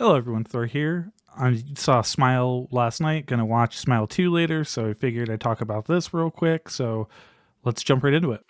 Hello everyone, Thor here. I saw Smile last night, gonna watch Smile 2 later, so I figured I'd talk about this real quick, so let's jump right into it.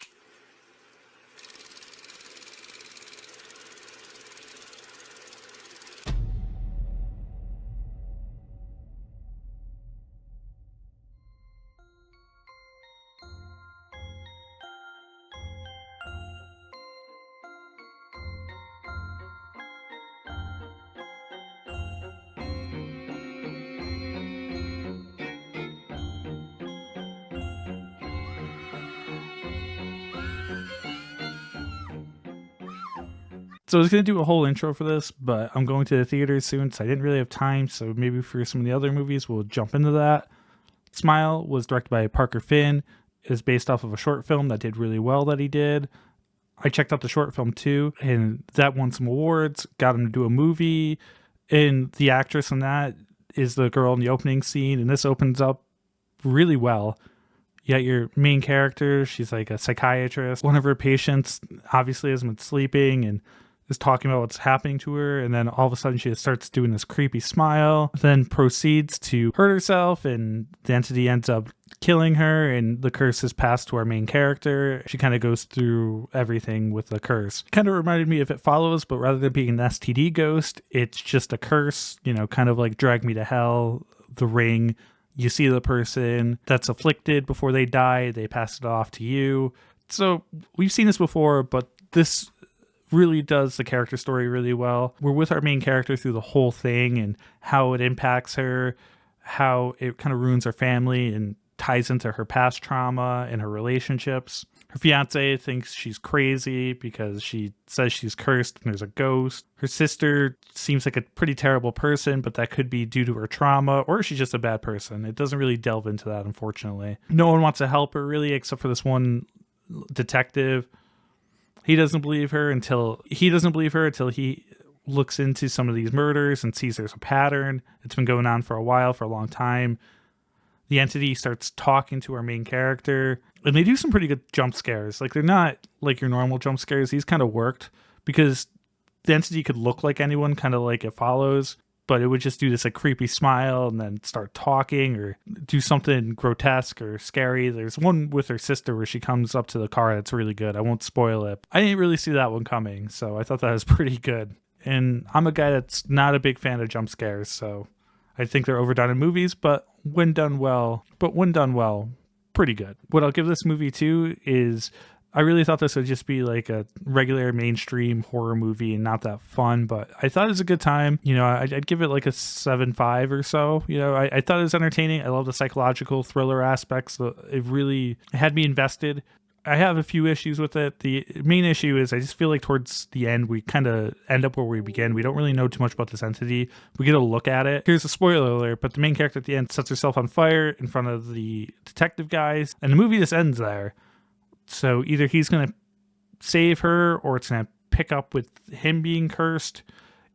So I was going to do a whole intro for this, but I'm going to the theaters soon, so I didn't really have time, so maybe for some of the other movies we'll jump into that. Smile was directed by Parker Finn. It is based off of a short film that did really well that he did. I checked out the short film too, and that won some awards, got him to do a movie, and the actress in that is the girl in the opening scene, and this opens up really well. You got your main character, she's like a psychiatrist. One of her patients obviously hasn't been sleeping and is talking about what's happening to her, and then all of a sudden she starts doing this creepy smile, then proceeds to hurt herself, and the entity ends up killing her, and the curse is passed to our main character. She kind of goes through everything with the curse. Kind of reminded me of It Follows, but rather than being an STD ghost, it's just a curse, kind of like Drag Me to Hell, The Ring. You see the person that's afflicted before they die, they pass it off to you. So we've seen this before, but this really does the character story really well. We're with our main character through the whole thing and how it impacts her, how it kind of ruins her family and ties into her past trauma and her relationships. Her fiance thinks she's crazy because she says she's cursed and there's a ghost. Her sister seems like a pretty terrible person, but that could be due to her trauma, or she's just a bad person. It doesn't really delve into that, unfortunately. No one wants to help her, really, except for this one detective. He doesn't believe her until he looks into some of these murders and sees there's a pattern. It's been going on for a while, for a long time. The entity starts talking to our main character, and they do some pretty good jump scares. Like, they're not like your normal jump scares. These kind of worked because the entity could look like anyone, kind of like It Follows, but it would just do this like creepy smile and then start talking or do something grotesque or scary. There's one with her sister where she comes up to the car that's really good. I won't spoil it. I didn't really see that one coming, so I thought that was pretty good. And I'm a guy that's not a big fan of jump scares, so I think they're overdone in movies, but when done well, pretty good. What I'll give this movie to is I really thought this would just be like a regular mainstream horror movie and not that fun, but I thought it was a good time. I'd give it like a 7.5 or so. I thought it was entertaining. I love the psychological thriller aspects. It had me invested. I have a few issues with it. The main issue is I just feel like towards the end, we kind of end up where we begin. We don't really know too much about this entity. We get a look at it. Here's a spoiler alert, but the main character at the end sets herself on fire in front of the detective guys, and the movie just ends there. So either he's going to save her or it's going to pick up with him being cursed.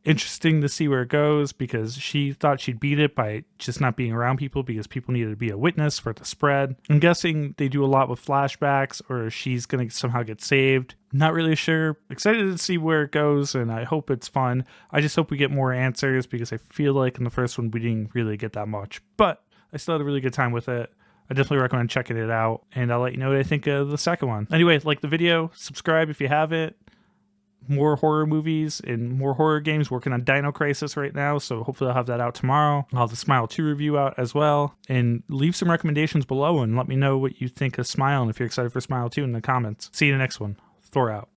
Interesting to see where it goes because she thought she'd beat it by just not being around people because people needed to be a witness for it to spread. I'm guessing they do a lot with flashbacks or she's going to somehow get saved. Not really sure. Excited to see where it goes and I hope it's fun. I just hope we get more answers because I feel like in the first one we didn't really get that much. But I still had a really good time with it. I definitely recommend checking it out, and I'll let you know what I think of the second one. Anyway, like the video, subscribe if you haven't. More horror movies and more horror games. Working on Dino Crisis right now, so hopefully I'll have that out tomorrow. I'll have the Smile 2 review out as well. And leave some recommendations below and let me know what you think of Smile and if you're excited for Smile 2 in the comments. See you in the next one. Thor out.